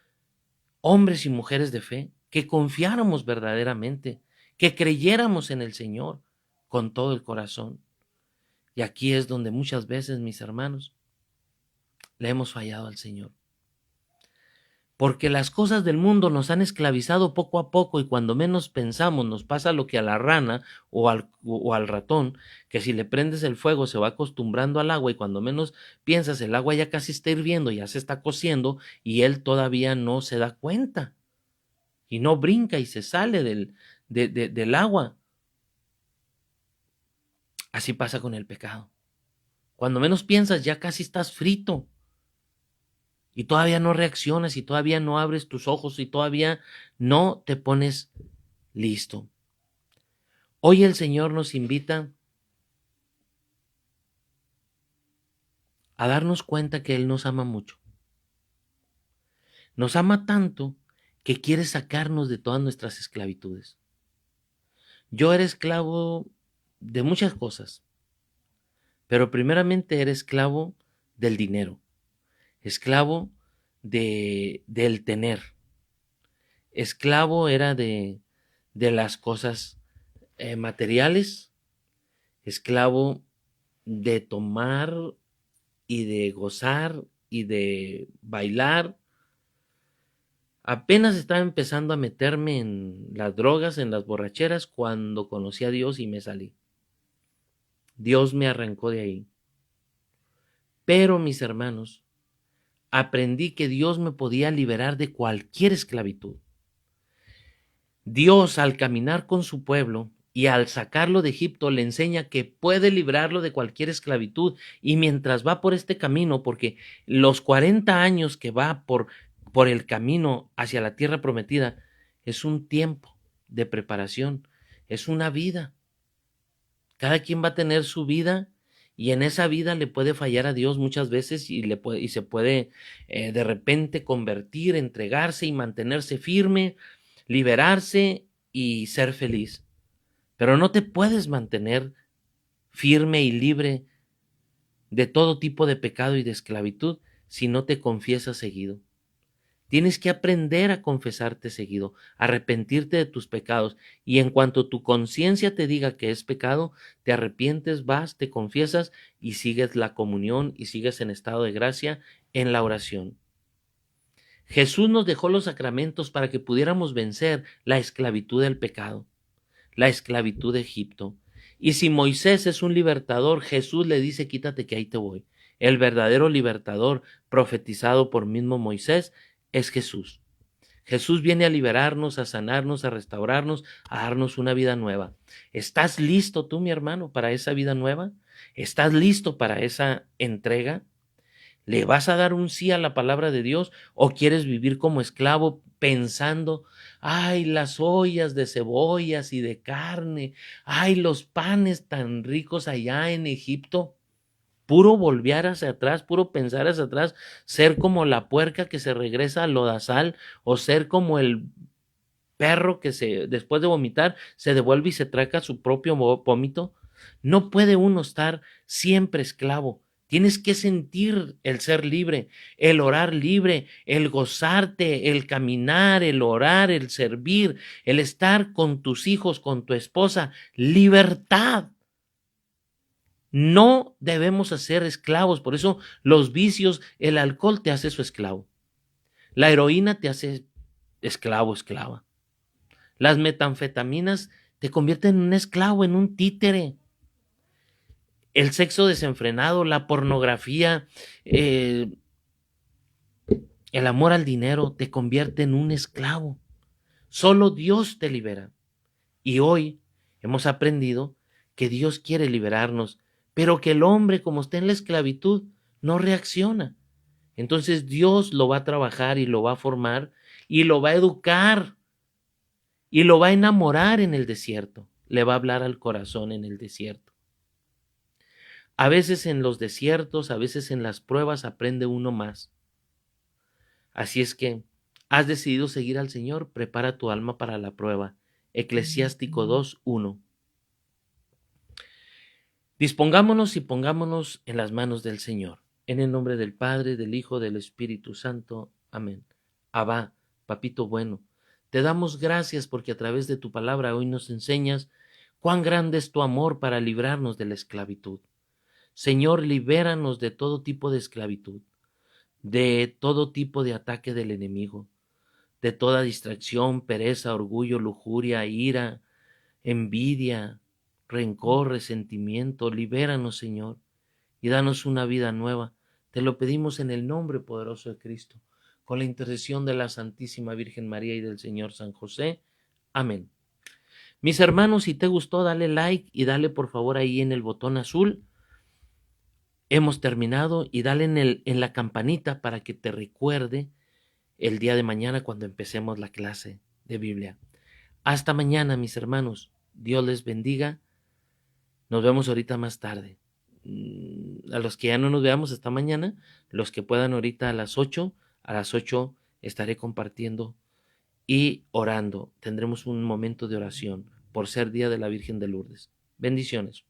hombres y mujeres de fe, que confiáramos verdaderamente, que creyéramos en el Señor con todo el corazón. Y aquí es donde muchas veces, mis hermanos, le hemos fallado al Señor. Porque las cosas del mundo nos han esclavizado poco a poco y cuando menos pensamos nos pasa lo que a la rana o al ratón, que si le prendes el fuego se va acostumbrando al agua y cuando menos piensas el agua ya casi está hirviendo, ya se está cociendo y él todavía no se da cuenta y no brinca y se sale del agua. Así pasa con el pecado. Cuando menos piensas ya casi estás frito. Y todavía no reaccionas y todavía no abres tus ojos y todavía no te pones listo. Hoy el Señor nos invita a darnos cuenta que Él nos ama mucho. Nos ama tanto que quiere sacarnos de todas nuestras esclavitudes. Yo era esclavo de muchas cosas, pero primeramente era esclavo del dinero, esclavo del tener, esclavo era de las cosas materiales, esclavo de tomar y de gozar y de bailar. Apenas estaba empezando a meterme en las drogas, en las borracheras, cuando conocí a Dios y me salí. Dios me arrancó de ahí. Pero, mis hermanos, aprendí que Dios me podía liberar de cualquier esclavitud. Dios, al caminar con su pueblo, y al sacarlo de Egipto le enseña que puede librarlo de cualquier esclavitud. Y mientras va por este camino, porque los 40 años que va por el camino hacia la tierra prometida es un tiempo de preparación, es una vida. Cada quien va a tener su vida y en esa vida le puede fallar a Dios muchas veces y se puede de repente convertir, entregarse y mantenerse firme, liberarse y ser feliz. Pero no te puedes mantener firme y libre de todo tipo de pecado y de esclavitud si no te confiesas seguido. Tienes que aprender a confesarte seguido, arrepentirte de tus pecados, y en cuanto tu conciencia te diga que es pecado, te arrepientes, vas, te confiesas y sigues la comunión y sigues en estado de gracia en la oración. Jesús nos dejó los sacramentos para que pudiéramos vencer la esclavitud del pecado, la esclavitud de Egipto. Y si Moisés es un libertador, Jesús le dice, quítate que ahí te voy. El verdadero libertador profetizado por mismo Moisés es Jesús. Jesús viene a liberarnos, a sanarnos, a restaurarnos, a darnos una vida nueva. ¿Estás listo tú, mi hermano, para esa vida nueva? ¿Estás listo para esa entrega? ¿Le vas a dar un sí a la palabra de Dios o quieres vivir como esclavo pensando, ay, las ollas de cebollas y de carne, ay, los panes tan ricos allá en Egipto? Puro volver hacia atrás, puro pensar hacia atrás, ser como la puerca que se regresa al lodazal o ser como el perro que después de vomitar se devuelve y se traga su propio vómito. No puede uno estar siempre esclavo. Tienes que sentir el ser libre, el orar libre, el gozarte, el caminar, el orar, el servir, el estar con tus hijos, con tu esposa. Libertad. No debemos ser esclavos. Por eso los vicios, el alcohol te hace su esclavo. La heroína te hace esclavo, esclava. Las metanfetaminas te convierten en un esclavo, en un títere. El sexo desenfrenado, la pornografía, el amor al dinero te convierte en un esclavo. Solo Dios te libera. Y hoy hemos aprendido que Dios quiere liberarnos, pero que el hombre, como está en la esclavitud, no reacciona. Entonces Dios lo va a trabajar y lo va a formar y lo va a educar y lo va a enamorar en el desierto. Le va a hablar al corazón en el desierto. A veces en los desiertos, a veces en las pruebas aprende uno más. Así es que has decidido seguir al Señor, prepara tu alma para la prueba. Eclesiástico 2:1. Dispongámonos y pongámonos en las manos del Señor. En el nombre del Padre, del Hijo, del Espíritu Santo. Amén. Abba, papito bueno, te damos gracias porque a través de tu palabra hoy nos enseñas cuán grande es tu amor para librarnos de la esclavitud. Señor, libéranos de todo tipo de esclavitud, de todo tipo de ataque del enemigo, de toda distracción, pereza, orgullo, lujuria, ira, envidia, rencor, resentimiento. Libéranos, Señor, y danos una vida nueva. Te lo pedimos en el nombre poderoso de Cristo, con la intercesión de la Santísima Virgen María y del Señor San José. Amén. Mis hermanos, si te gustó, dale like y dale por favor ahí en el botón azul. Hemos terminado y dale en la campanita para que te recuerde el día de mañana cuando empecemos la clase de Biblia. Hasta mañana, mis hermanos. Dios les bendiga. Nos vemos ahorita más tarde. A los que ya no nos veamos hasta mañana, los que puedan ahorita a las 8 estaré compartiendo y orando. Tendremos un momento de oración por ser Día de la Virgen de Lourdes. Bendiciones.